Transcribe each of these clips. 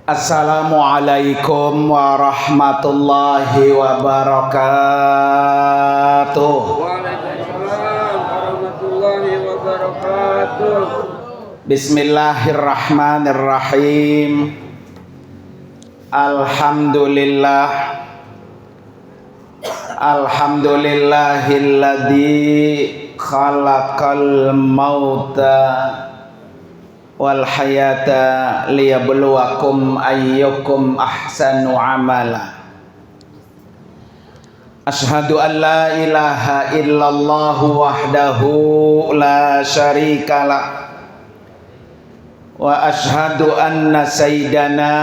Assalamualaikum warahmatullahi wabarakatuh. Waalaikumsalam warahmatullahi wabarakatuh. Bismillahirrahmanirrahim. Alhamdulillah. Alhamdulillahilladzi khalaqal mauta wal hayata liyabluwakum ayyukum ahsanu amala. Asyhadu an la ilaha illallah wahdahu la syarikalah wa asyhadu anna sayyidana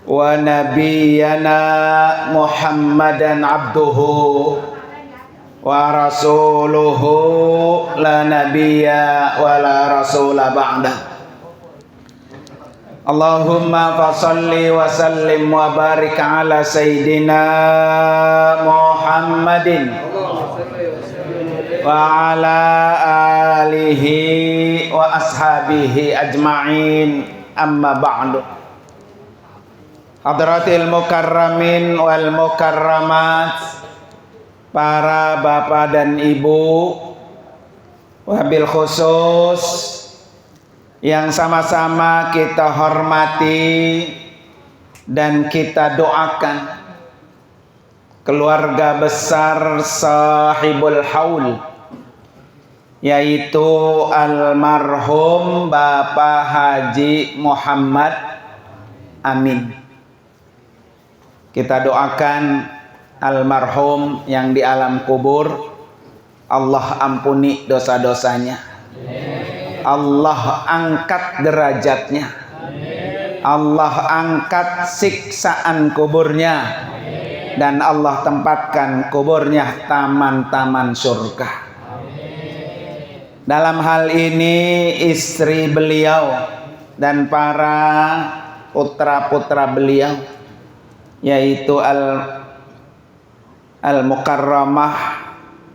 wa nabiyyana Muhammadan abduhu wa rasuluhu la nabiyya wa la rasula ba'da. Allahumma fasalli wa sallim wa barik ala sayyidina Muhammadin wa ala alihi wa ashabihi ajma'in, amma ba'du. Hadratil mukarramin wal mukarramat, para bapak dan ibu, wabil khusus yang sama-sama kita hormati dan kita doakan keluarga besar sahibul haul, yaitu almarhum Bapak Haji Muhammad Amin. Kita doakan almarhum yang di alam kubur, Allah ampuni dosa-dosanya, Allah angkat derajatnya, Allah angkat siksaan kuburnya, dan Allah tempatkan kuburnya taman-taman surga. Dalam hal ini istri beliau dan para putra-putra beliau, yaitu Al-Mukarramah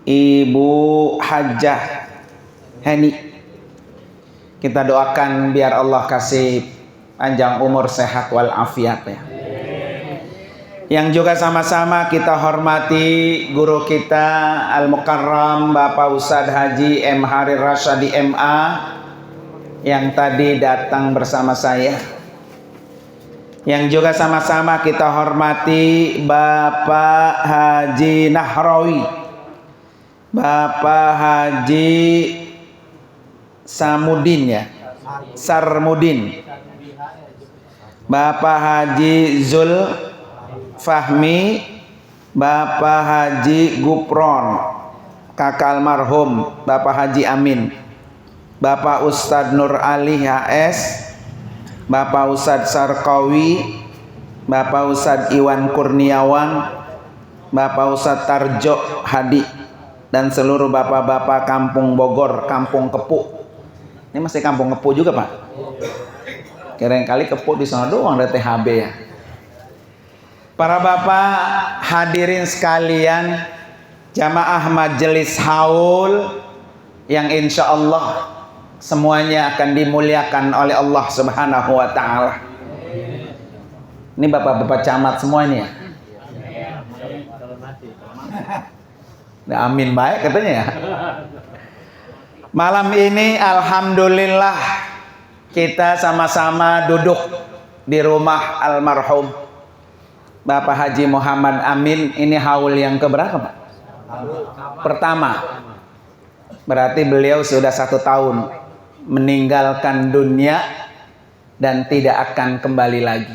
Ibu Hajjah Hani. Kita doakan biar Allah kasih panjang umur, sehat walafiat ya. Yang juga sama-sama kita hormati guru kita Al-Mukarram Bapak Ustadz Haji M. Harir Rasyadi MA yang tadi datang bersama saya. Yang juga sama-sama kita hormati Bapak Haji Nahrawi, Bapak Haji Samudin ya, Sarmudin, Bapak Haji Zul Fahmi, Bapak Haji Gupron, kakak almarhum Bapak Haji Amin, Bapak Ustadz Nur Ali HS, Bapak Ustadz Sarkawi, Bapak Ustadz Iwan Kurniawan, Bapak Ustadz Tarjo Hadi, dan seluruh bapak-bapak kampung Bogor, kampung Kepu. Ini masih kampung Kepu juga Pak? Kira-kira Kepu di sana doang ada THB ya. Para bapak hadirin sekalian, jamaah majelis haul yang insya Allah semuanya akan dimuliakan oleh Allah Subhanahu wa ta'ala. Ini bapak-bapak camat semua ini ya. Amin baik katanya ya. Malam ini alhamdulillah kita sama-sama duduk di rumah almarhum Bapak Haji Muhammad Amin. Ini haul yang keberapa Pak? Pertama. Berarti beliau sudah 1 tahun meninggalkan dunia dan tidak akan kembali lagi.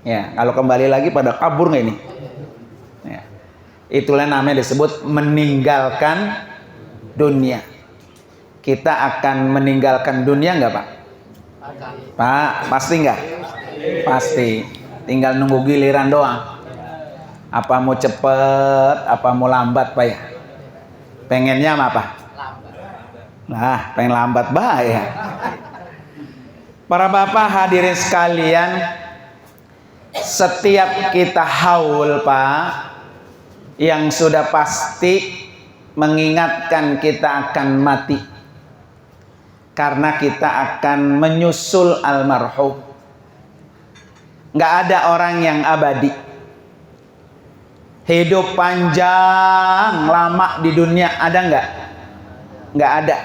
Ya, kalau kembali lagi pada kabur nggak ini? Ya. Itulah namanya disebut meninggalkan dunia. Kita akan meninggalkan dunia nggak Pak? Pak, pasti nggak? Pasti. Tinggal nunggu giliran doang. Apa mau cepet, apa mau lambat Pak ya? Pengennya apa? Nah, pengen lambat bahaya. Para bapak hadirin sekalian, setiap kita haul Pak, yang sudah pasti mengingatkan kita akan mati, karena kita akan menyusul almarhum. Nggak ada orang yang abadi. Hidup panjang lama di dunia ada nggak? Nggak ada.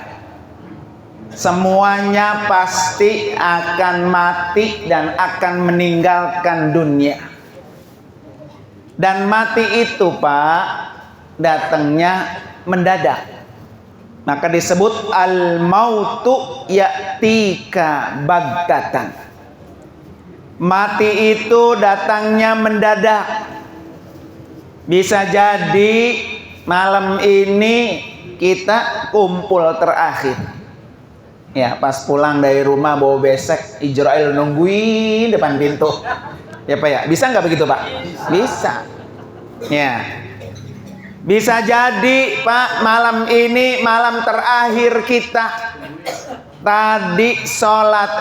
Semuanya pasti akan mati dan akan meninggalkan dunia. Dan mati itu Pak, datangnya mendadak. Maka disebut al-mautu ya'tika baghtatan. Mati itu datangnya mendadak. Bisa jadi malam ini kita kumpul terakhir. Ya, pas pulang dari rumah bawa besek, Israel nungguin depan pintu. Ya Pak ya, bisa nggak begitu Pak? Bisa. Ya. Bisa jadi Pak, malam ini malam terakhir kita. Tadi sholat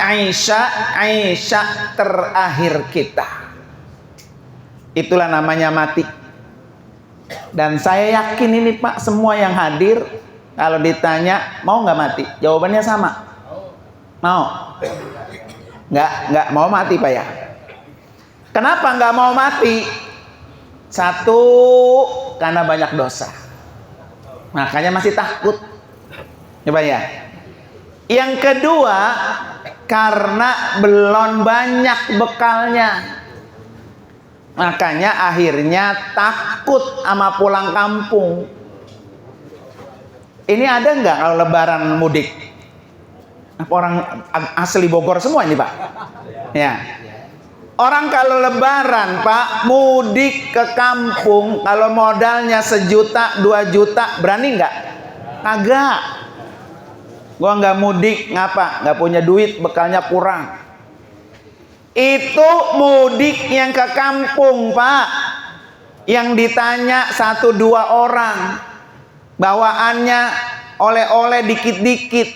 Aisyah terakhir kita. Itulah namanya mati. Dan saya yakin ini Pak, semua yang hadir kalau ditanya mau nggak mati, jawabannya sama. Mau? Nggak mau mati Pak ya. Kenapa nggak mau mati? Satu, karena banyak dosa, makanya masih takut. Coba ya. Yang kedua, karena belum banyak bekalnya. Makanya akhirnya takut sama pulang kampung. Ini ada nggak kalau lebaran mudik? Orang asli Bogor semua ini Pak. Ya. Orang kalau lebaran Pak mudik ke kampung, kalau modalnya 1 juta 2 juta berani nggak? Kagak. Gua nggak mudik, ngapa? Nggak punya duit, bekalnya kurang. Itu mudik yang ke kampung Pak, yang ditanya 1-2 orang, bawaannya oleh-oleh dikit-dikit.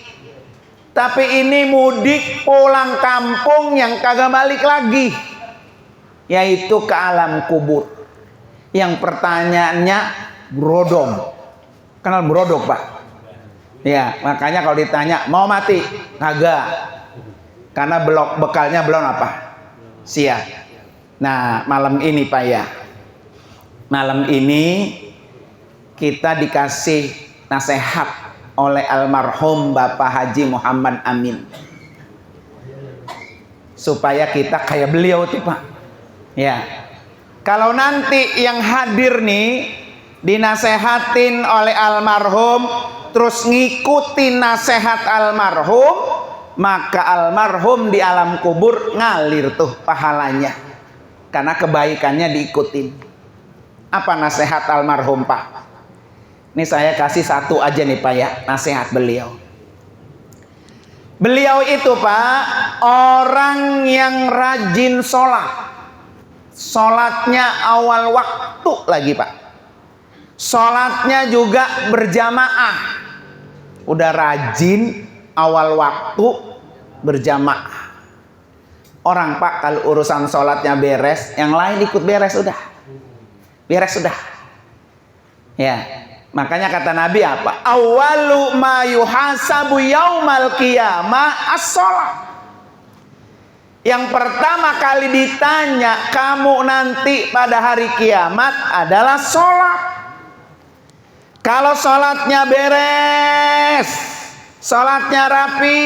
Tapi ini mudik pulang kampung yang kagak balik lagi, yaitu ke alam kubur. Yang pertanyaannya brodom. Kenal brodom Pak? Ya, makanya kalau ditanya mau mati, kagak. Karena bekalnya belum apa? Siap. Nah, malam ini Pak ya. Malam ini kita dikasih nasihat oleh almarhum Bapak Haji Muhammad Amin. Supaya kita kayak beliau tuh Pak. Ya. Kalau nanti yang hadir nih dinasehatin oleh almarhum, terus ngikutin nasihat almarhum, maka almarhum di alam kubur ngalir tuh pahalanya. Karena kebaikannya diikutin. Apa nasihat almarhum Pak? Ini saya kasih satu aja nih Pak ya, nasihat beliau. Beliau itu Pak, orang yang rajin sholat. Sholatnya awal waktu lagi Pak. Sholatnya juga berjamaah. Udah rajin awal waktu berjamaah. Orang Pak kalau urusan sholatnya beres, yang lain ikut beres udah. Beres sudah. Ya. Makanya kata Nabi apa? Awalu ma yuhasabu yaumal qiyamah as-sholat. Yang pertama kali ditanya kamu nanti pada hari kiamat adalah sholat. Kalau sholatnya beres, sholatnya rapi,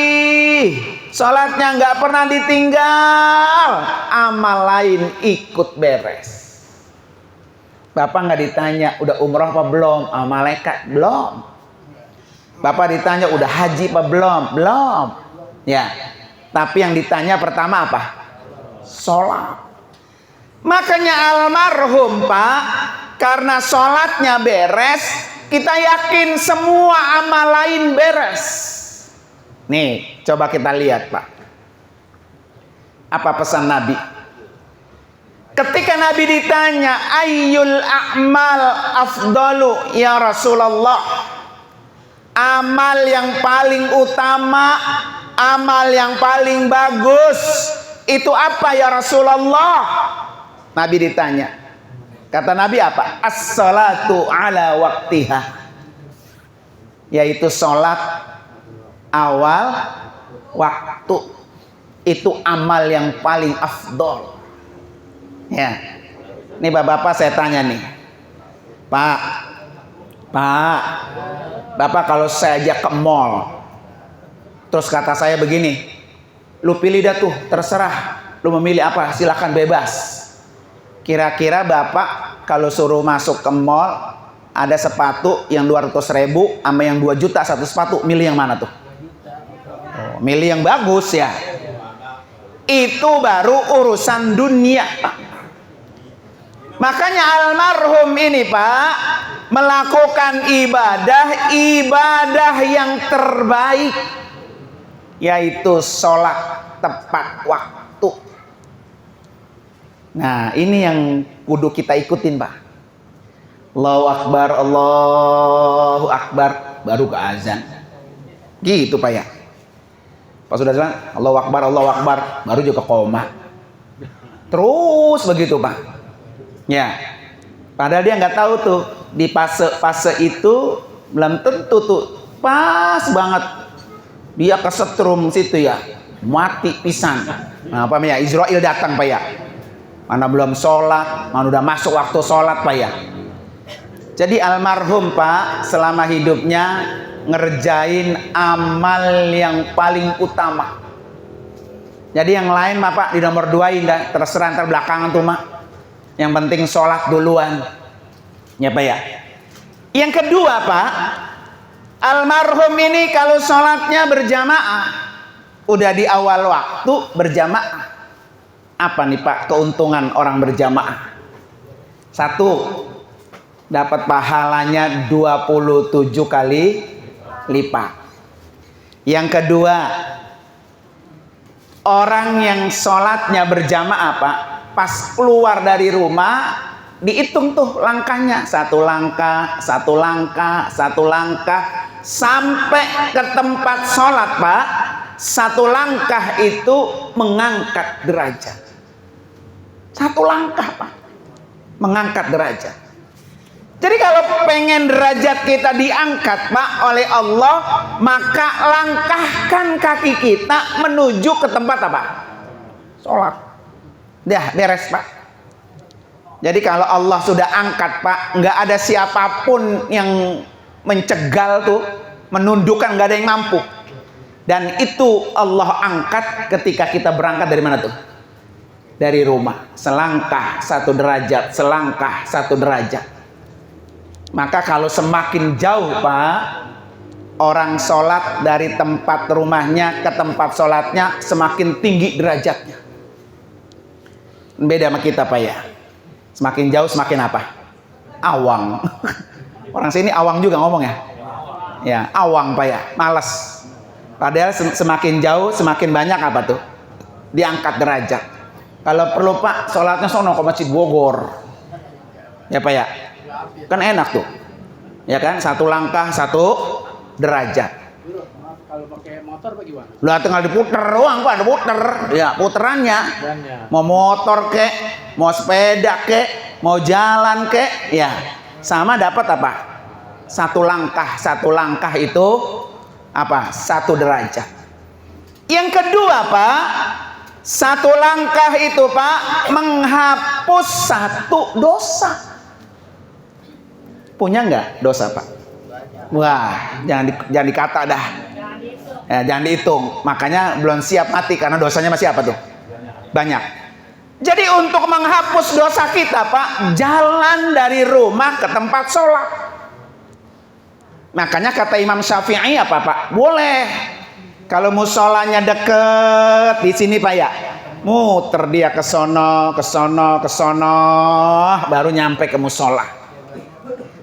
sholatnya nggak pernah ditinggal, amal lain ikut beres. Bapak nggak ditanya udah umroh apa belum, malaikat belum. Bapak ditanya udah haji apa belum, belum. Ya, tapi yang ditanya pertama apa? Sholat. Makanya almarhum Pak, karena sholatnya beres, kita yakin semua amal lain beres. Nih, coba kita lihat Pak. Apa pesan Nabi? Ketika Nabi ditanya, ayyul a'mal afdalu ya Rasulullah? Amal yang paling utama, amal yang paling bagus, itu apa ya Rasulullah? Nabi ditanya. Kata Nabi apa? As-salatu ala waktiha. Yaitu sholat awal waktu. Itu amal yang paling afdol. Ya. Nih bapak-bapak saya tanya nih. Pak, Bapak kalau saya ajak ke mall, terus kata saya begini, lu pilih dah tuh, terserah, lu memilih apa, silakan bebas. Kira-kira Bapak kalau suruh masuk ke mall, ada sepatu yang 200.000 sama yang 2 juta satu sepatu, milih yang mana tuh? Oh, milih yang bagus ya. Itu baru urusan dunia, Pak. Makanya almarhum ini, Pak, melakukan ibadah yang terbaik, yaitu sholat tepat waktu. Nah, ini yang kudu kita ikutin, Pak. Allahu Akbar, Allahu Akbar, baru ke azan. Gitu, Pak ya. Pas sudah jalan, Allahu Akbar, baru juga koma. Terus begitu, Pak. Ya, padahal dia nggak tahu tuh di fase itu belum tentu tuh pas banget dia kesetrum situ ya, mati pisan. Nah, apa ya, Israel datang, Pak ya. Mana belum sholat, mana udah masuk waktu sholat, Pak ya. Jadi almarhum, Pak, selama hidupnya ngerjain amal yang paling utama. Jadi yang lain mah, Pak, di nomor 2 dah, terserah ntar belakangan tuh, Mak. Yang penting sholat duluan, ya Pak ya. Yang kedua, Pak, almarhum ini kalau sholatnya berjamaah, udah di awal waktu berjamaah. Apa nih, Pak, keuntungan orang berjamaah? 1, dapat pahalanya 27 kali lipat. Yang kedua, orang yang sholatnya berjamaah, Pak, pas keluar dari rumah dihitung tuh langkahnya, 1 langkah, 1 langkah, 1 langkah, sampai ke tempat sholat, Pak. 1 langkah itu mengangkat derajat. 1 langkah, Pak, mengangkat derajat. Jadi kalau pengen derajat kita diangkat, Pak, oleh Allah, maka langkahkan kaki kita menuju ke tempat apa? Sholat. Dah beres, Pak. Jadi kalau Allah sudah angkat, Pak, nggak ada siapapun yang mencegal tuh, menundukkan, nggak ada yang mampu. Dan itu Allah angkat ketika kita berangkat dari mana tuh? Dari rumah. Selangkah 1 derajat, selangkah 1 derajat. Maka kalau semakin jauh, Pak, orang sholat dari tempat rumahnya ke tempat sholatnya, semakin tinggi derajatnya. Beda sama kita, Pak ya. Semakin jauh semakin apa? Awang. Orang sini awang juga ngomong ya. Ya, awang, Pak ya. Malas. Padahal semakin jauh semakin banyak apa tuh? Diangkat derajat. Kalau perlu, Pak, sholatnya sono ke Masjid Bogor. Ya, Pak ya. Kan enak tuh. Ya kan? 1 langkah 1 derajat. Kalau pakai motor bagaimana? Lah tinggal diputer doang, Pak, diputer. Ya, puterannya. Mau motor kek, mau sepeda kek, mau jalan kek, ya. Sama dapat apa? 1 langkah, 1 langkah itu apa? 1 derajat. Yang kedua, Pak, 1 langkah itu, Pak, menghapus 1 dosa. Punya nggak dosa, Pak? Wah, jangan dikata dah. Ya, jangan dihitung. Makanya belum siap mati karena dosanya masih apa tuh? Banyak. Jadi untuk menghapus dosa kita, Pak, jalan dari rumah ke tempat sholat. Makanya kata Imam Syafi'i apa, Pak? Boleh. Kalau musholanya deket di sini, Pak ya, muter dia ke sono, baru nyampe ke mushola.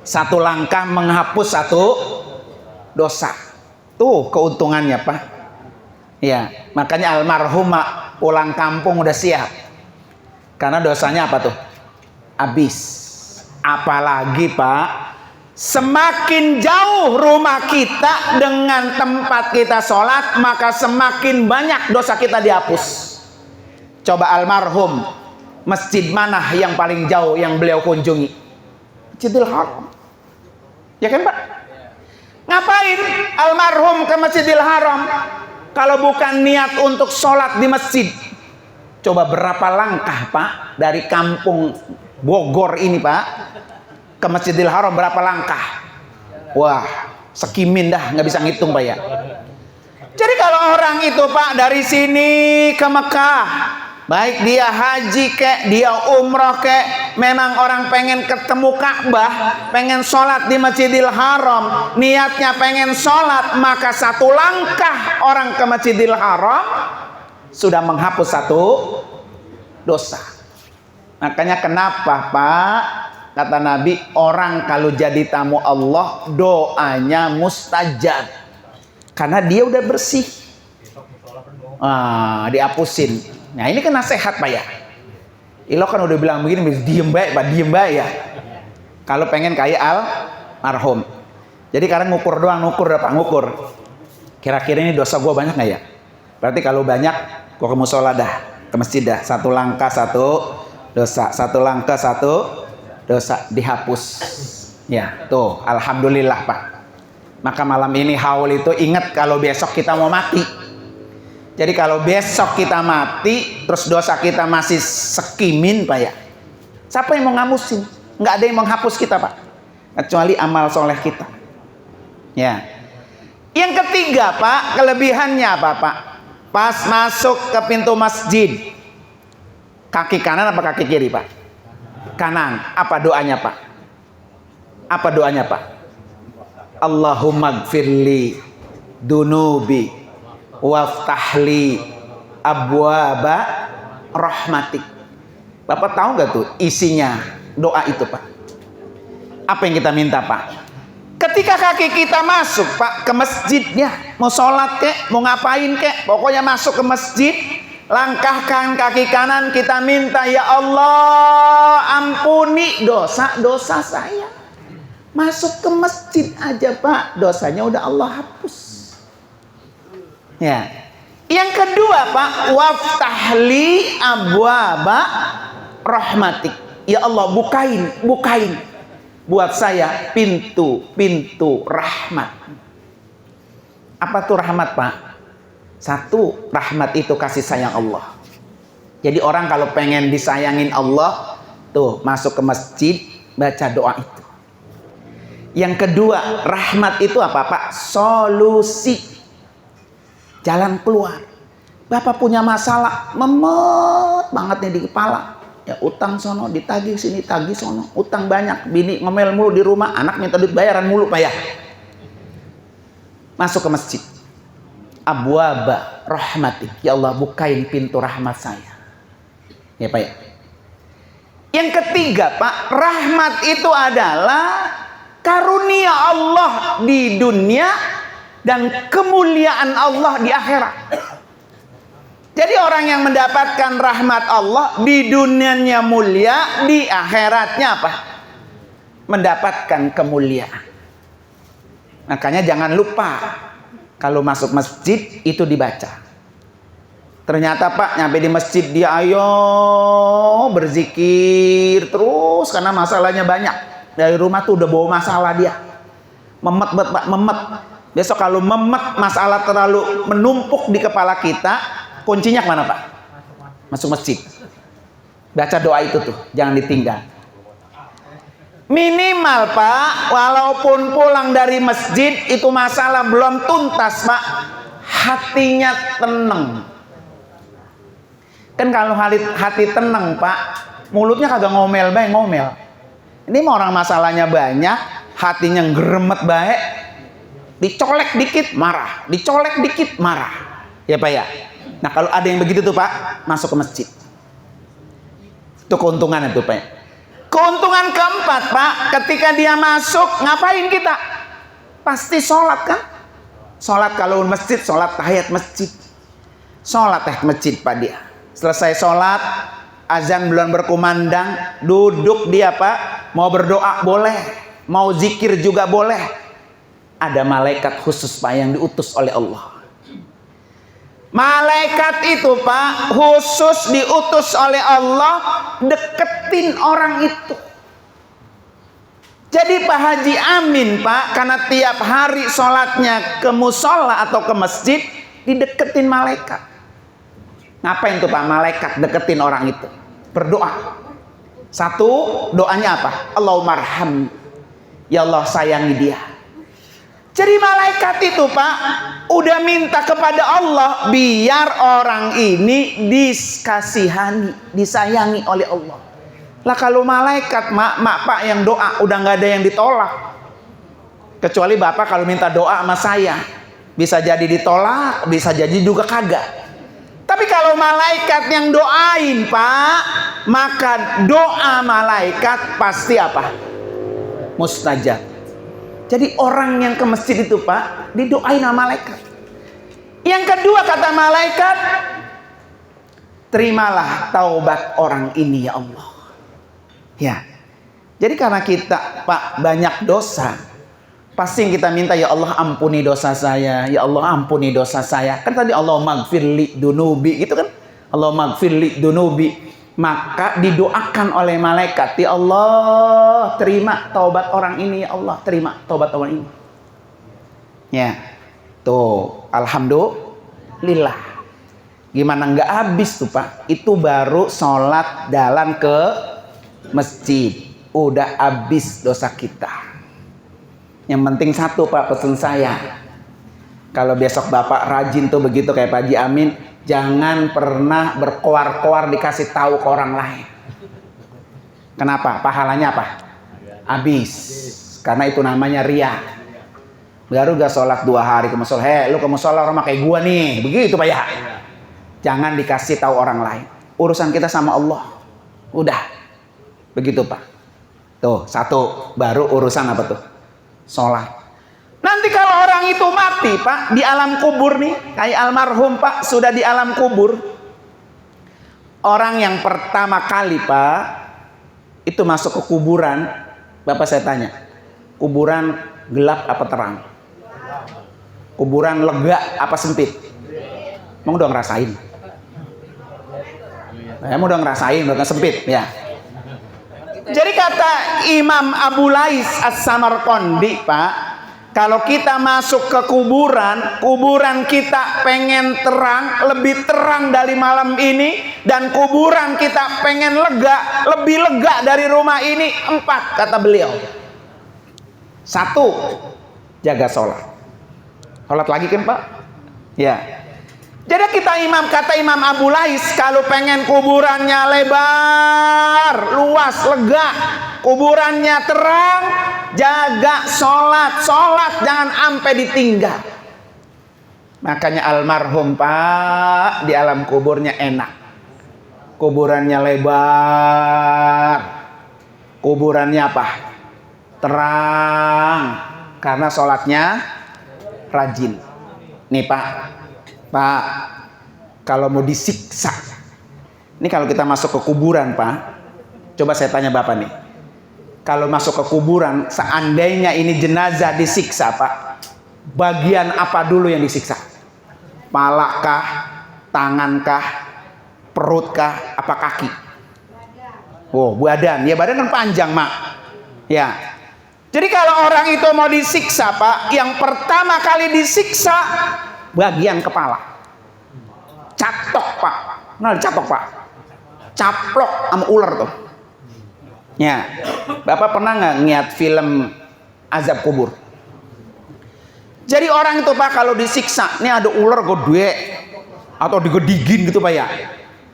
1 langkah menghapus 1 dosa. Tuh keuntungannya, Pak. Ya, makanya almarhum pulang kampung udah siap. Karena dosanya apa tuh? Habis. Apalagi, Pak, semakin jauh rumah kita dengan tempat kita sholat, maka semakin banyak dosa kita dihapus. Coba almarhum, masjid mana yang paling jauh yang beliau kunjungi? Masjidil Haram. Ya kan, Pak? Ngapain almarhum ke Masjidil Haram kalau bukan niat untuk sholat di masjid? Coba berapa langkah Pak dari kampung Bogor ini Pak ke Masjidil Haram, berapa langkah? Wah, sekimin dah, nggak bisa ngitung Pak ya. Jadi kalau orang itu Pak dari sini ke Mekah, baik dia haji kek, dia umroh kek, memang orang pengen ketemu Ka'bah, pengen sholat di Masjidil Haram, niatnya pengen sholat, maka satu langkah orang ke Masjidil Haram sudah menghapus satu dosa. Makanya kenapa Pak, kata Nabi, orang kalau jadi tamu Allah doanya mustajab, karena dia udah bersih. Dihapusin. Nah ini kan nasihat Pak ya. Ilo kan udah bilang begini, diem baik Pak, diem baik ya. Kalau pengen kayak almarhum. Jadi sekarang ngukur doang, ngukur Pak, ngukur. Kira-kira ini dosa gue banyak nggak ya? Berarti kalau banyak, gue ke musola dah, ke masjid dah. Satu langkah satu dosa, satu langkah satu dosa, dihapus. Ya, tuh, alhamdulillah Pak. Maka malam ini haul itu ingat kalau besok kita mau mati. Jadi kalau besok kita mati, terus dosa kita masih sekimin Pak ya, siapa yang mau ngamusin? Nggak ada yang menghapus kita Pak, kecuali amal soleh kita. Ya. Yang ketiga Pak, kelebihannya apa Pak? Pas masuk ke pintu masjid, kaki kanan apa kaki kiri Pak? Kanan. Apa doanya Pak? Apa doanya Pak? Allahumma gfirli dunubi waftahli abwaba rahmatik. Bapak tahu nggak tuh isinya doa itu Pak? Apa yang kita minta Pak? Ketika kaki kita masuk Pak ke masjidnya, mau sholat kek, mau ngapain kek, pokoknya masuk ke masjid, langkahkan kaki kanan, kita minta, ya Allah ampuni dosa-dosa saya. Masuk ke masjid aja Pak, dosanya udah Allah hapus. Ya. Yang kedua Pak, waftahli abwaba rahmatik. Ya Allah, bukain buat saya pintu-pintu rahmat. Apa tuh rahmat Pak? Satu, rahmat itu kasih sayang Allah. Jadi orang kalau pengen disayangin Allah, tuh masuk ke masjid, baca doa itu. Yang kedua, rahmat itu apa Pak? Solusi, jalan keluar. Bapak punya masalah memet banget nih di kepala, ya utang sono, ditagih sini, tagih sono, utang banyak, bini ngomel mulu di rumah, anak minta duit bayaran mulu Pak ya. Masuk ke masjid, abwaba rahmatik, ya Allah bukain pintu rahmat saya. Ya Pak ya. Yang ketiga Pak, rahmat itu adalah karunia Allah di dunia dan kemuliaan Allah di akhirat. Jadi orang yang mendapatkan rahmat Allah di dunianya mulia, di akhiratnya apa? Mendapatkan kemuliaan. Makanya jangan lupa kalau masuk masjid itu dibaca. Ternyata Pak nyampe di masjid dia ayo berzikir terus karena masalahnya banyak. Dari rumah tuh udah bawa masalah dia. Memet Pak, memet. Besok kalau memet masalah terlalu menumpuk di kepala kita, kuncinya kemana Pak? Masuk masjid. Baca doa itu tuh, jangan ditinggal. Minimal Pak, walaupun pulang dari masjid itu masalah belum tuntas Pak, hatinya tenang. Kan kalau hati tenang Pak, mulutnya kagak ngomel baik ngomel. Ini mah orang masalahnya banyak, hatinya geremet baik, dicolek dikit marah, dicolek dikit marah. Ya Pak ya. Nah kalau ada yang begitu tuh Pak, masuk ke masjid. Itu keuntungan itu Pak. Keuntungan keempat Pak, ketika dia masuk, ngapain kita? Pasti sholat kan? Sholat kalau masjid, sholat tahiyat masjid. Sholat tahiyat masjid Pak dia. Selesai sholat, azan belum berkumandang, duduk dia Pak. Mau berdoa boleh, mau zikir juga boleh. Ada malaikat khusus Pak yang diutus oleh Allah. Malaikat itu Pak khusus diutus oleh Allah deketin orang itu. Jadi Pak Haji Amin Pak, karena tiap hari sholatnya ke musola atau ke masjid, dideketin malaikat. Ngapain tuh Pak malaikat deketin orang itu? Berdoa. Satu, doanya apa? Allahumarham. Ya Allah sayangi dia. Jadi malaikat itu Pak udah minta kepada Allah biar orang ini dikasihani, disayangi oleh Allah. Lah kalau malaikat mak Pak yang doa udah nggak ada yang ditolak. Kecuali Bapak kalau minta doa sama saya, bisa jadi ditolak, bisa jadi juga kagak. Tapi kalau malaikat yang doain Pak, maka doa malaikat pasti apa? Mustajab. Jadi orang yang ke masjid itu Pak, didoain sama malaikat. Yang kedua kata malaikat, terimalah taubat orang ini ya Allah. Ya. Jadi karena kita Pak banyak dosa, pasti yang kita minta, ya Allah ampuni dosa saya, ya Allah ampuni dosa saya. Kan tadi Allah maghfirli dunubi gitu kan, Allah maghfirli dunubi. Maka didoakan oleh malaikat, ya Allah terima taubat orang ini, ya Allah terima taubat orang ini. Ya, tuh alhamdulillah. Gimana nggak habis tuh Pak? Itu baru sholat jalan ke masjid, udah habis dosa kita. Yang penting satu Pak, pesan saya, kalau besok Bapak rajin tuh begitu kayak Pak Haji Amin, jangan pernah berkoar-koar dikasih tahu ke orang lain. Kenapa? Pahalanya apa? Habis. Karena itu namanya ria. Baru gak sholat 2 hari ke musola, lu ke musola orang kayak gua nih, begitu Pak ya. Jangan dikasih tahu orang lain. Urusan kita sama Allah. Udah. Begitu Pak. Tuh, satu. Baru urusan apa tuh? Sholat. Nanti kalau orang itu mati Pak, di alam kubur nih, kayak almarhum Pak, sudah di alam kubur. Orang yang pertama kali Pak, itu masuk ke kuburan, Bapak saya tanya, kuburan gelap apa terang? Kuburan lega apa sempit? Mau dong ngerasain? Mau dong ngerasain, udah sempit ya. Jadi kata Imam Abu Lais As-Samarqandi Pak, kalau kita masuk ke kuburan, kuburan kita pengen terang, lebih terang dari malam ini, dan kuburan kita pengen lega, lebih lega dari rumah ini. 4 kata beliau. 1, jaga sholat. Sholat lagi kan Pak? Ya. Jadi kata Imam Abu Lais, kalau pengen kuburannya lebar, luas, lega, kuburannya terang, jaga sholat jangan sampai ditinggal. Makanya almarhum Pak di alam kuburnya enak, kuburannya lebar, kuburannya apa? Terang, karena sholatnya rajin. Nih Pak, kalau mau disiksa, ini kalau kita masuk ke kuburan Pak, coba saya tanya Bapak nih, kalau masuk ke kuburan, seandainya ini jenazah disiksa Pak, bagian apa dulu yang disiksa? Palakah, tangankah, perutkah, apa kaki? Oh, badan. Ya badan kan panjang Mak. Ya. Jadi kalau orang itu mau disiksa Pak, yang pertama kali disiksa bagian kepala. Catok Pak. Nah, catok Pak. Caplok sama ular tuh. Ya. Bapak pernah nggak ngeliat film azab kubur? Jadi orang itu Pak kalau disiksa, ini ada ular gede atau digedigin gitu Pak ya.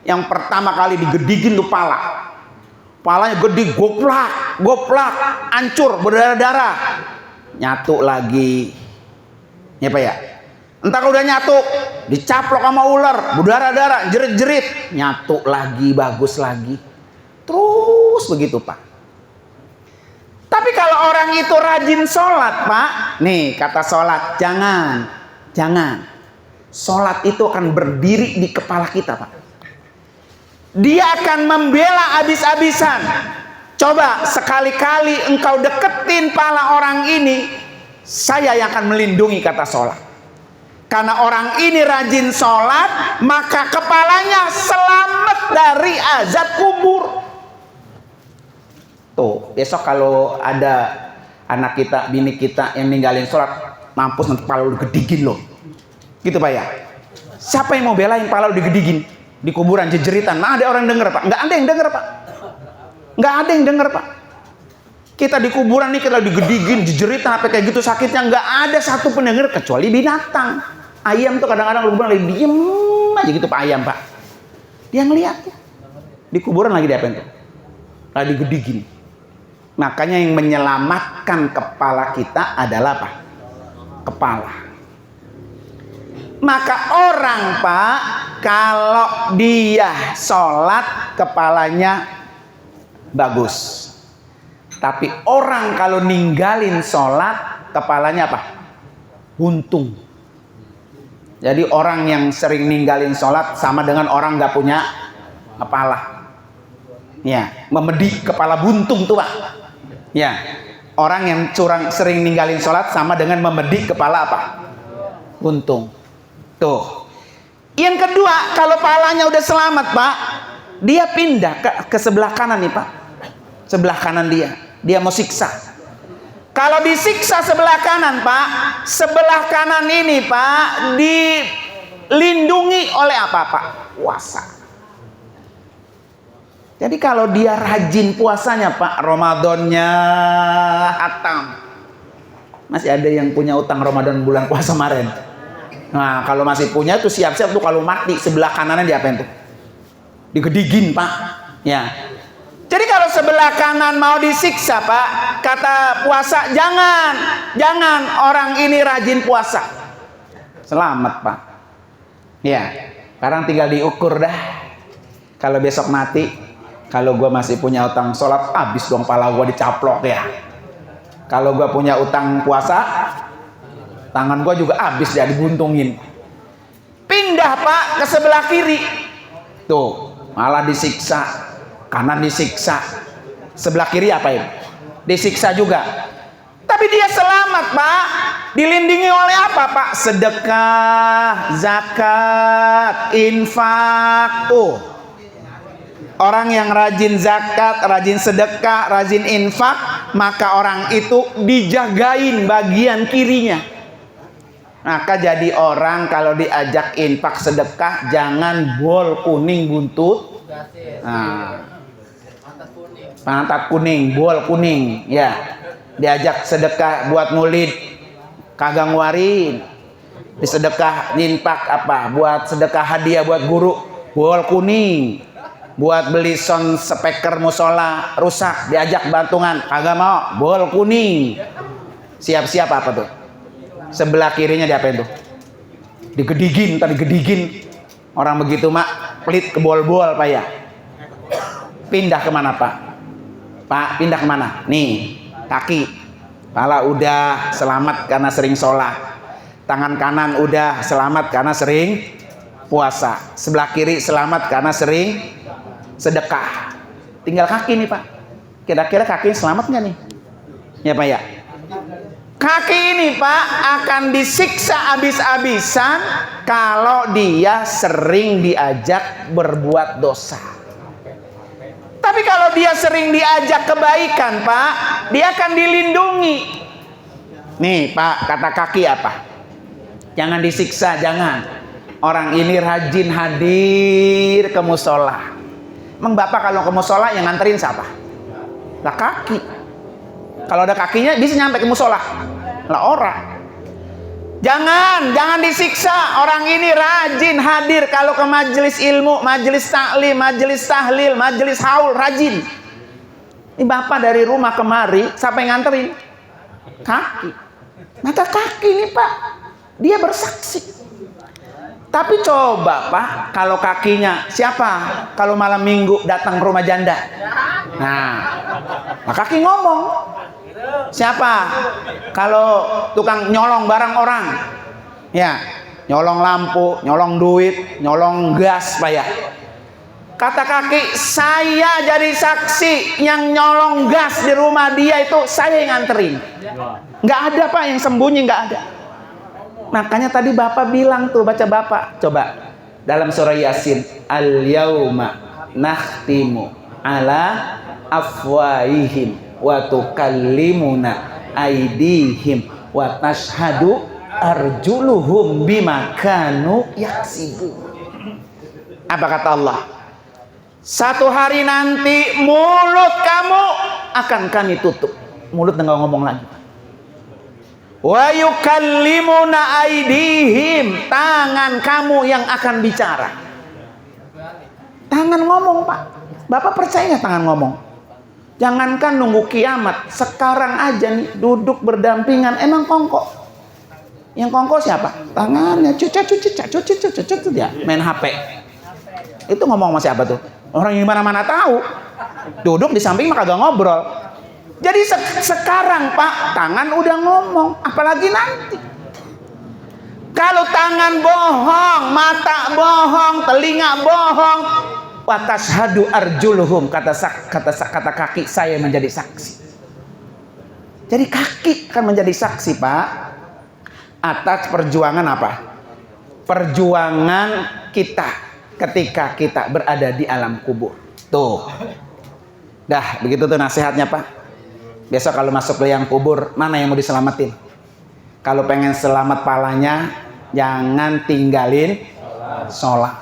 Yang pertama kali digedigin tuh pala. Palanya gede, goplak, hancur, berdarah-darah. Nyatu lagi. Ya Pak ya. Entar udah nyatu, dicaplok sama ular, berdarah-darah, jerit-jerit, nyatu lagi, bagus lagi. Terus begitu Pak. Tapi kalau orang itu rajin sholat Pak, nih kata sholat, jangan. Sholat itu akan berdiri di kepala kita Pak. Dia akan membela habis-habisan. Coba sekali-kali engkau deketin pala orang ini, saya yang akan melindungi kata sholat. Karena orang ini rajin sholat, maka kepalanya selamat dari azab kubur. Tuh, besok kalau ada anak kita, bini kita yang ninggalin sholat, mampus nanti pala lu digedigin loh. Gitu Pak ya. Siapa yang mau belain pala lu digedigin? Di kuburan jejeritan. Nah, ada orang denger, Pak? Nggak ada yang denger, Pak. Nggak ada yang denger, Pak. Kita di kuburan nih, kita digedigin, jejeritan, apa kayak gitu sakitnya. Nggak ada satu pun denger, kecuali binatang. Ayam tuh kadang-kadang di kuburan lagi diem aja gitu, Pak, ayam, Pak. Dia ngeliat ya. Di kuburan lagi diapain tuh? Lagi digedigin. Makanya yang menyelamatkan kepala kita adalah apa? Kepala. Maka orang, Pak, kalau dia sholat kepalanya bagus. Tapi orang kalau ninggalin sholat kepalanya apa? Buntung. Jadi orang yang sering ninggalin sholat sama dengan orang nggak punya kepala. Ya, memedi kepala buntung tuh, Pak. Ya, orang yang sering ninggalin sholat sama dengan memedi kepala apa? Buntung. Tuh. Yang kedua, kalau palanya udah selamat, Pak, dia pindah ke sebelah kanan nih, Pak. Sebelah kanan dia mau siksa. Kalau disiksa sebelah kanan, Pak, sebelah kanan ini, Pak, dilindungi oleh apa, Pak? Puasa. Jadi kalau dia rajin puasanya, Pak, Ramadannya hatam. Masih ada yang punya utang Ramadan bulan puasa kemarin. Nah, kalau masih punya tuh siap-siap tuh kalau mati sebelah kanannya diapain tuh? Digedigin, Pak. Ya. Jadi kalau sebelah kanan mau disiksa, Pak, kata puasa jangan orang ini rajin puasa. Selamat, Pak. Ya. Sekarang tinggal diukur dah. Kalau besok mati, kalau gue masih punya utang sholat, habis dong pala gue dicaplok ya. Kalau gue punya utang puasa, tangan gue juga habis ya dibuntungin. Pindah, Pak, ke sebelah kiri. Tuh, malah disiksa. Kanan disiksa. Sebelah kiri apa ya? Disiksa juga. Tapi dia selamat, Pak. Dilindungi oleh apa, Pak? Sedekah, zakat, infak. Tuh. Orang yang rajin zakat, rajin sedekah, rajin infak, maka orang itu dijagain bagian kirinya. Maka jadi orang kalau diajak infak sedekah jangan bol kuning buntut. Nah, pantat kuning, bol kuning, ya. Diajak sedekah buat maulid, kagak nguarin. Disedekah infak apa? Buat sedekah hadiah buat guru, bol kuning. Buat beli sound speaker musola rusak, diajak bantungan, kagak mau, bol kuning. Siap-siap apa tuh? Sebelah kirinya diapain tuh? Digedigin, tadi gedigin. Orang begitu, Mak, pelit ke bol-bol, Pak ya. Pindah kemana, Pak? Pak, pindah kemana? Nih, kaki. Kepala udah selamat karena sering sholat. Tangan kanan udah selamat karena sering puasa. Sebelah kiri selamat karena sering sedekah. Tinggal kaki nih, Pak. Kira-kira kaki selamat nggak nih? Ya, Pak ya. Kaki ini, Pak, akan disiksa habis-habisan kalau dia sering diajak berbuat dosa. Tapi kalau dia sering diajak kebaikan, Pak, dia akan dilindungi. Nih, Pak, kata kaki apa? Jangan disiksa, jangan. Orang ini rajin hadir ke musola. Emang Bapak kalau ke musola yang nganterin siapa? Lah kaki. Kalau ada kakinya bisa nyampe ke musola. Lah orang. Jangan disiksa. Orang ini rajin hadir kalau ke majelis ilmu, majelis taklim, majelis tahlil, majelis haul, rajin. Ini Bapak dari rumah kemari, siapa yang nganterin? Kaki. Maka kaki ini, Pak, dia bersaksi. Tapi coba, Pak, kalau kakinya siapa? Kalau malam minggu datang ke rumah janda. Nah, kaki ngomong. Siapa? Kalau tukang nyolong barang orang. Ya, nyolong lampu, nyolong duit, nyolong gas, Pak ya. Kata kaki, saya jadi saksi yang nyolong gas di rumah dia itu saya yang nganterin. Nggak ada, Pak, yang sembunyi, nggak ada. Makanya tadi Bapak bilang tuh, baca Bapak. Coba dalam surah Yasin, al-yauma nakhtimu ala afwaihim wa tukallimuna aydihim wa tashhadu arjuluhum bima kanu yaksibun. Apa kata Allah? Satu hari nanti mulut kamu akan kami tutup. Mulut nggak ngomong lagi. Wa yukallimuna aidihim, tangan kamu yang akan bicara. Tangan ngomong, Pak. Bapak percaya tangan ngomong? Jangankan nunggu kiamat, sekarang aja nih duduk berdampingan emang kongko. Yang kongko siapa? Tangannya cuci dia main HP. Itu ngomong sama siapa tuh? Orang yang mana-mana tahu. Duduk di samping mah kagak ngobrol. Jadi sekarang Pak, tangan udah ngomong, apalagi nanti. Kalau tangan bohong, mata bohong, telinga bohong, watashhadu arjuluhum, kata kaki saya menjadi saksi. Jadi kaki akan menjadi saksi, Pak, atas perjuangan apa? Perjuangan kita ketika kita berada di alam kubur. Tuh. Dah, begitu tuh nasihatnya, Pak. Besok kalau masuk ke liang kubur, mana yang mau diselamatin? Kalau pengen selamat palanya, jangan tinggalin sholat.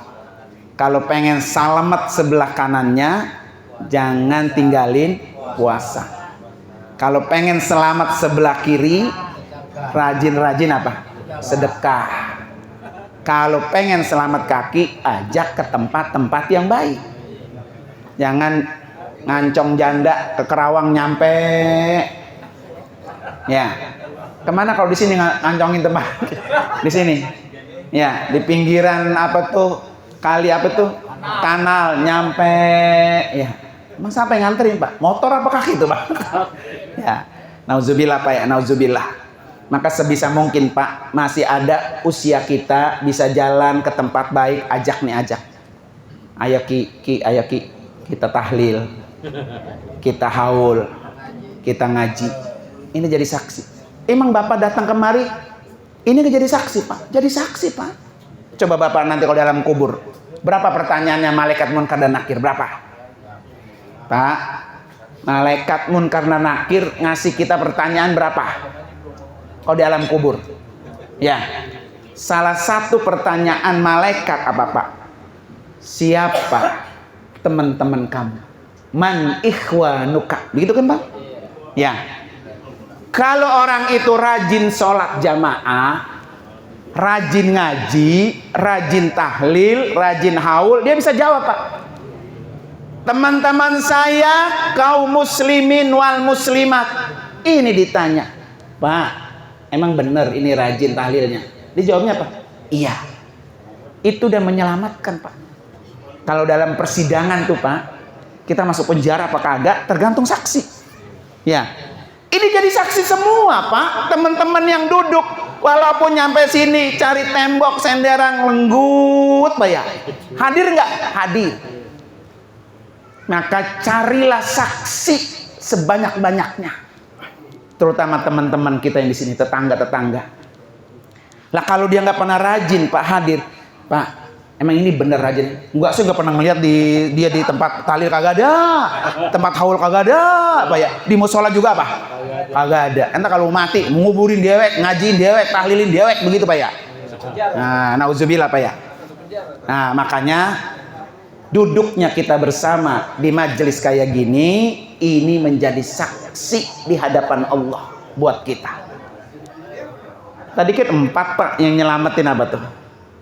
Kalau pengen selamat sebelah kanannya, jangan tinggalin puasa. Kalau pengen selamat sebelah kiri, rajin-rajin apa? Sedekah. Kalau pengen selamat kaki, ajak ke tempat-tempat yang baik. Jangan ngancong janda ke Kerawang nyampe. Ya. Kemana kalau di sini ngancongin tempat? Di sini. Ya, di pinggiran apa tuh? Kali apa tuh? Kanal nyampe. Ya. Emang siapa yang nganterin, Pak? Motor apa kaki itu, Pak? Ya. Nauzubillah, Pak ya, nauzubillah. Maka sebisa mungkin, Pak, masih ada usia kita bisa jalan ke tempat baik, ajak nih, ajak. Ayo Ki, ayo Ki, kita tahlil. Kita haul, kita ngaji. Ini jadi saksi. Emang Bapak datang kemari, ini jadi saksi, Pak. Jadi saksi, Pak. Coba Bapak nanti kalau dalam kubur, berapa pertanyaannya malaikat munkar dan nakir? Berapa? Pak, malaikat munkar dan nakir ngasih kita pertanyaan berapa? Kalau di alam kubur. Ya. Salah satu pertanyaan malaikat apa, Pak? Siapa teman-teman kamu? Man ikhwanuka, begitu kan, Pak? Ya. Kalau orang itu rajin sholat jamaah, rajin ngaji, rajin tahlil, rajin haul, dia bisa jawab, Pak. Teman-teman saya kaum muslimin wal muslimat, ini ditanya, Pak, emang benar ini rajin tahlilnya? Dijawabnya apa? Iya. Itu udah menyelamatkan, Pak. Kalau dalam persidangan tuh, Pak, kita masuk penjara apa kagak tergantung saksi. Ya. Ini jadi saksi semua, Pak. Teman-teman yang duduk walaupun nyampe sini cari tembok senderan lenggut, Pak ya. Hadir nggak? Hadir. Maka carilah saksi sebanyak-banyaknya. Terutama teman-teman kita yang di sini, tetangga-tetangga. Lah kalau dia nggak pernah rajin, Pak, hadir, Pak, emang ini bener rajin? Enggak sih, nggak pernah ngeliat dia di tempat tahlil kagak ada, tempat haul kagak ada, Pak ya. Di musola juga apa? Kagak ada. Entar kalau mati, menguburin dewek, ngajiin dewek, tahlilin dewek, begitu, Pak ya. Nah, nauzubillah, Pak ya. Nah, makanya duduknya kita bersama di majelis kayak gini, ini menjadi saksi di hadapan Allah buat kita. Tadi kan 4, Pak, yang nyelamatin apa tuh?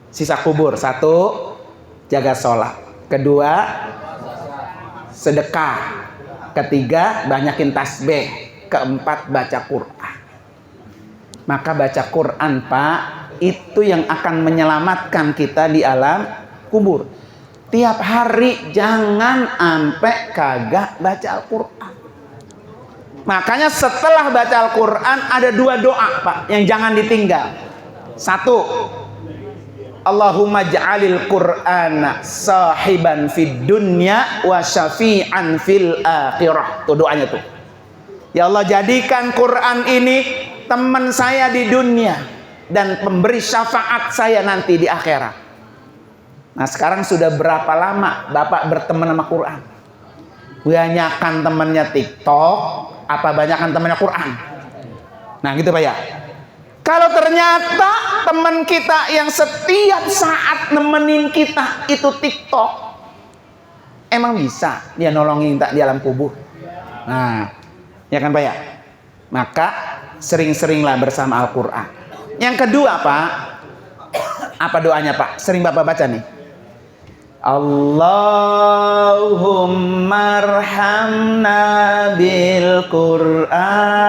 Sisa kubur. 1, jaga sholat. 2, sedekah. 3, banyakin tasbih. 4, baca Quran. Maka baca Quran, Pak, itu yang akan menyelamatkan kita di alam kubur. Tiap hari jangan sampai kagak baca Al-Quran. Makanya setelah baca Al-Quran ada 2 doa, Pak, yang jangan ditinggal. 1, Allahumma ja'alil Qur'ana sahiban fid dunya wa syafi'an fil akhirah. Tuh doanya tuh. Ya Allah, jadikan Quran ini teman saya di dunia dan pemberi syafaat saya nanti di akhirat. Nah, sekarang sudah berapa lama Bapak berteman sama Quran? Banyakan temannya TikTok, apa banyakan temannya Quran? Nah, gitu, Pak ya. Kalau ternyata teman kita yang setiap saat nemenin kita itu TikTok, emang bisa dia nolongin tak di alam kubur? Nah, ya kan Pak ya? Maka sering-seringlah bersama Al-Quran. Yang kedua Pak, apa doanya Pak? Sering Bapak baca nih. Allahumma arhamna bil Qur'an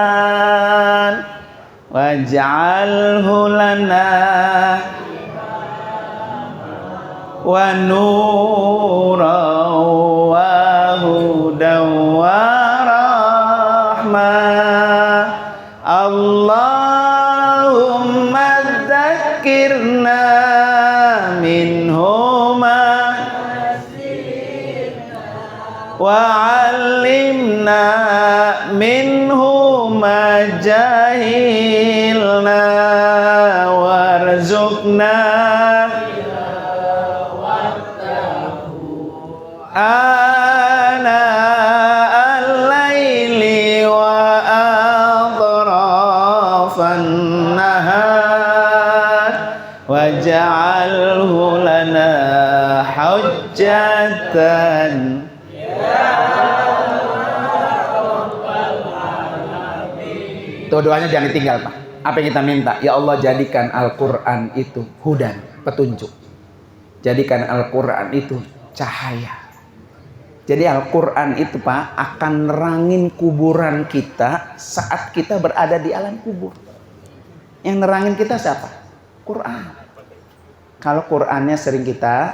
waj'alhu lana wa nuran wa hudan wa rahmah. Allahumma dzakirna minhuma wa 'allimna minhuma jahilna warzuqna ana al-laili wa atrafan nahar waj'alhu lana hujjatan. Tuh doanya jangan ditinggal Pak. Apa yang kita minta? Ya Allah, jadikan Al-Quran itu hudan, petunjuk. Jadikan Al-Quran itu cahaya. Jadi Al-Quran itu Pak akan nerangin kuburan kita saat kita berada di alam kubur. Yang nerangin kita siapa? Quran. Kalau Qurannya sering kita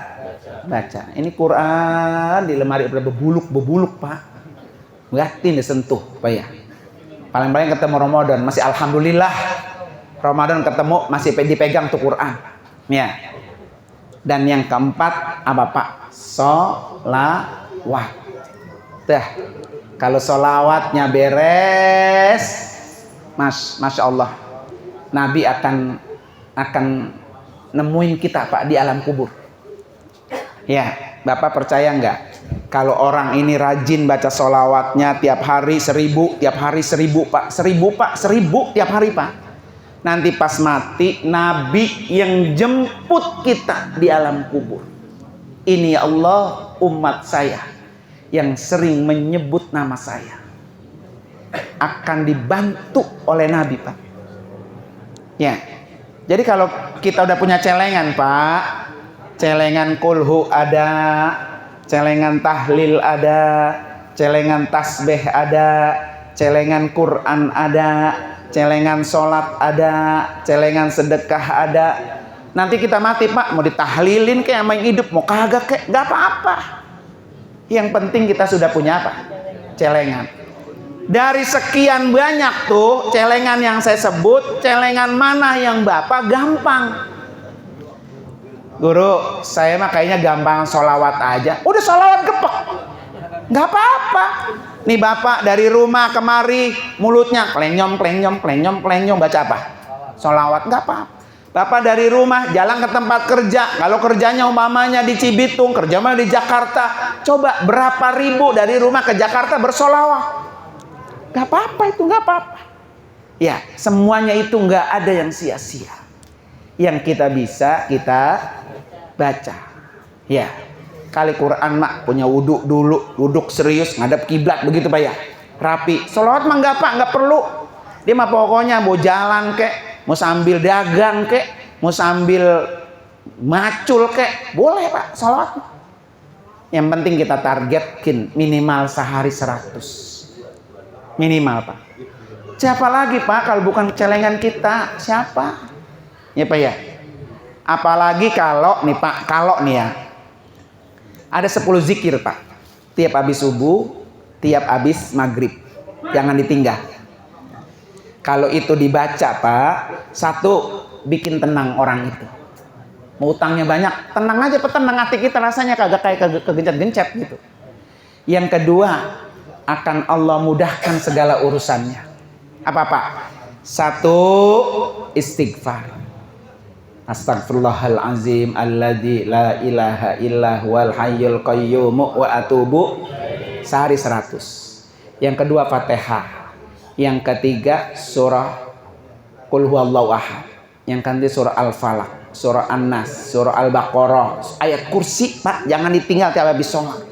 baca. Ini Quran di lemari bebuluk Pak. Batin disentuh Pak ya. Paling-paling ketemu Ramadan masih alhamdulillah. Ramadan ketemu masih dipegang tuh Quran. Ya. Dan yang keempat apa Pak? Sholawat. Dah. Kalau sholawatnya beres, Masya Allah, Nabi akan nemuin kita Pak di alam kubur. Ya, Bapak percaya nggak? Kalau orang ini rajin baca sholawatnya tiap hari 1000, tiap hari 1000 Pak, 1000 Pak, 1000 tiap hari Pak. Nanti pas mati, Nabi yang jemput kita di alam kubur. Ini ya Allah, umat saya yang sering menyebut nama saya akan dibantu oleh Nabi Pak. Ya, jadi kalau kita udah punya celengan Pak, celengan kulhu ada, celengan tahlil ada, celengan tasbih ada, celengan Quran ada, celengan sholat ada, celengan sedekah ada. Nanti kita mati Pak, mau ditahlilin kayak sama yang hidup, mau kagak kayak, gak apa-apa. Yang penting kita sudah punya apa? Celengan. Dari sekian banyak tuh celengan yang saya sebut, celengan mana yang Bapak gampang? Guru, saya mah kayaknya gampang sholawat aja. Udah sholawat gepek, nggak apa-apa. Nih Bapak dari rumah kemari mulutnya klenyom baca apa? Sholawat, nggak apa-apa. Bapak dari rumah jalan ke tempat kerja, kalau kerjanya umpamanya di Cibitung, kerja mah di Jakarta, coba berapa ribu dari rumah ke Jakarta bersolawat? Nggak apa-apa itu, nggak apa-apa. Ya, semuanya itu nggak ada yang sia-sia. Yang kita bisa kita baca. Ya, kali Quran mak punya wudhu dulu, duduk serius ngadep kiblat begitu Pak ya, rapi. Sholawat mah nggak Pak, nggak perlu. Dia mah pokoknya mau jalan kek, mau sambil dagang kek, mau sambil macul kek, boleh Pak sholawat. Yang penting kita targetkin minimal sehari 100 minimal Pak. Siapa lagi Pak kalau bukan celengan kita? Siapa? Ya Pak ya. Apalagi kalau nih Pak, kalau nih ya, ada 10 zikir Pak, tiap habis subuh, tiap habis maghrib, jangan ditinggal. Kalau itu dibaca Pak, satu, bikin tenang orang itu. Mau utangnya banyak, tenang aja Pak, tenang hati kita, rasanya kagak kayak kegencet-gencet gitu. Yang kedua, akan Allah mudahkan segala urusannya. Apa Pak? Satu, istighfar. Astagfirullahalazim alladzi la ilaha illa huwal hayyul qayyum wa atubu sehari 100. Yang kedua Fatihah. Yang ketiga surah Qul huwallahu ahad. Yang ganti surah Al-Falaq, surah An-Nas, surah Al-Baqarah, ayat kursi, Pak, jangan ditinggal tiap habis sholat.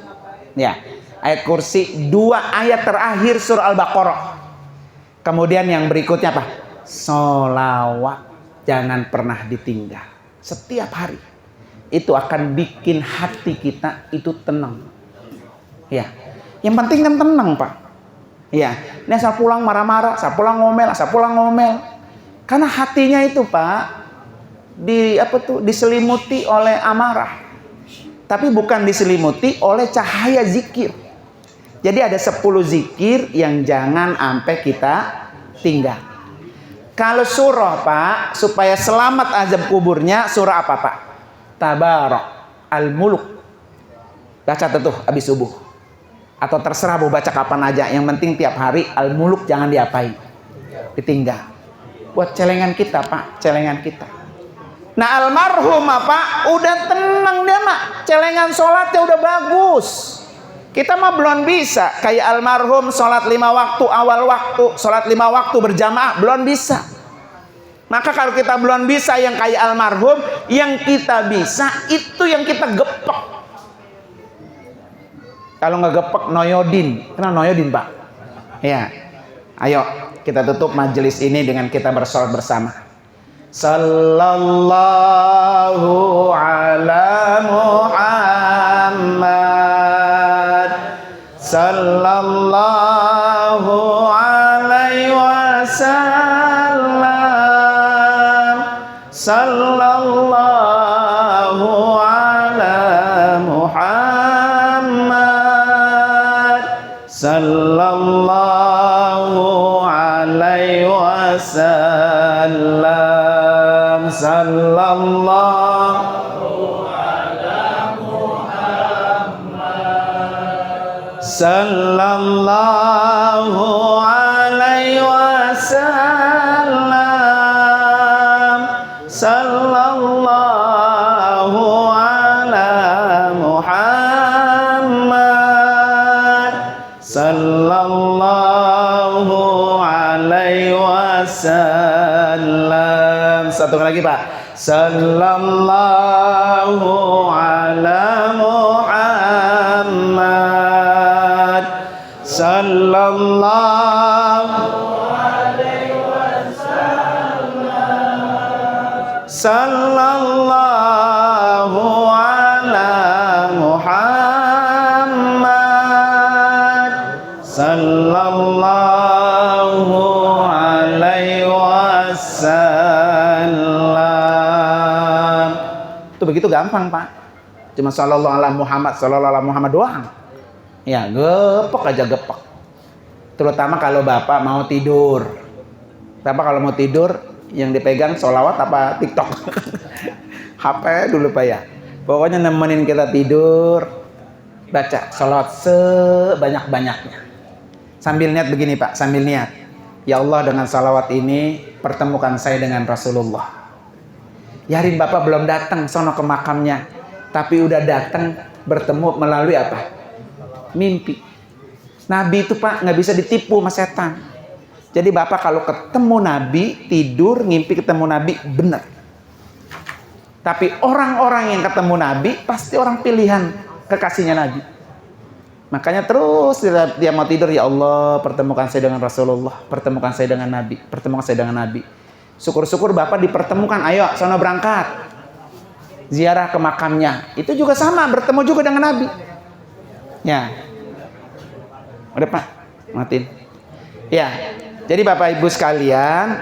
Ya, ayat kursi, 2 ayat terakhir surah Al-Baqarah. Kemudian yang berikutnya apa? Sholawat, jangan pernah ditinggal. Setiap hari. Itu akan bikin hati kita itu tenang. Ya, yang penting kan tenang, Pak. Ya, ini saya pulang marah-marah, saya pulang ngomel. Karena hatinya itu, Pak, diselimuti oleh amarah. Tapi bukan diselimuti oleh cahaya zikir. Jadi ada 10 zikir yang jangan sampai kita tinggal. Kalau surah, Pak, supaya selamat azab kuburnya, surah apa, Pak? Tabarak, Al-Muluk. Baca tuh habis subuh. Atau terserah mau baca kapan aja. Yang penting tiap hari Al-Muluk jangan diapain, ditinggal. Buat celengan kita, Pak, celengan kita. Nah, almarhum Pak udah tenang dia, Mak. Celengan sholatnya udah bagus. Kita mah belum bisa kayak almarhum sholat 5 waktu awal waktu, sholat 5 waktu berjamaah, belum bisa. Maka kalau kita belum bisa yang kayak almarhum, yang kita bisa itu yang kita gepek. Kalau nggak gepek noyodin, kenal noyodin, Pak? Ya, ayo kita tutup majelis ini dengan kita bersolat bersama. Sallallahu ala Muhammad, sallallahu alaihi wasallam, sallallahu ala Muhammad, sallallahu alaihi wasallam, sallallahu ala Muhammad, sallallahu alaihi wasallam, sallallahu ala Muhammad, sallallahu alaihi wasallam. Satu lagi, Pak. Sallallahu ala Muhammad, sallallahu alaihi wasallam, sallallahu ala Muhammad, sallallahu alaihi wasallam. Itu begitu gampang, Pak. Cuma sallallahu ala Muhammad, sallallahu ala Muhammad doang. Ya, gepek aja gepek. Terutama kalau Bapak mau tidur. Bapak kalau mau tidur yang dipegang sholawat apa TikTok? HP dulu, Pak, ya. Pokoknya nemenin kita tidur, baca sholawat sebanyak-banyaknya. Sambil niat begini, Pak, sambil niat. Ya Allah, dengan sholawat ini pertemukan saya dengan Rasulullah. Yarin Bapak belum datang sono ke makamnya, tapi udah datang bertemu melalui apa? Mimpi. Nabi itu, Pak, nggak bisa ditipu sama setan. Jadi Bapak kalau ketemu Nabi, tidur ngimpi ketemu Nabi, benar. Tapi orang-orang yang ketemu Nabi pasti orang pilihan kekasihnya Nabi. Makanya terus dia mau tidur, ya Allah, pertemukan saya dengan Rasulullah, pertemukan saya dengan Nabi, pertemukan saya dengan Nabi. Syukur-syukur Bapak dipertemukan, ayo sono berangkat ziarah ke makamnya. Itu juga sama, bertemu juga dengan Nabi. Ya, udah, Pak, matiin. Ya, jadi Bapak Ibu sekalian,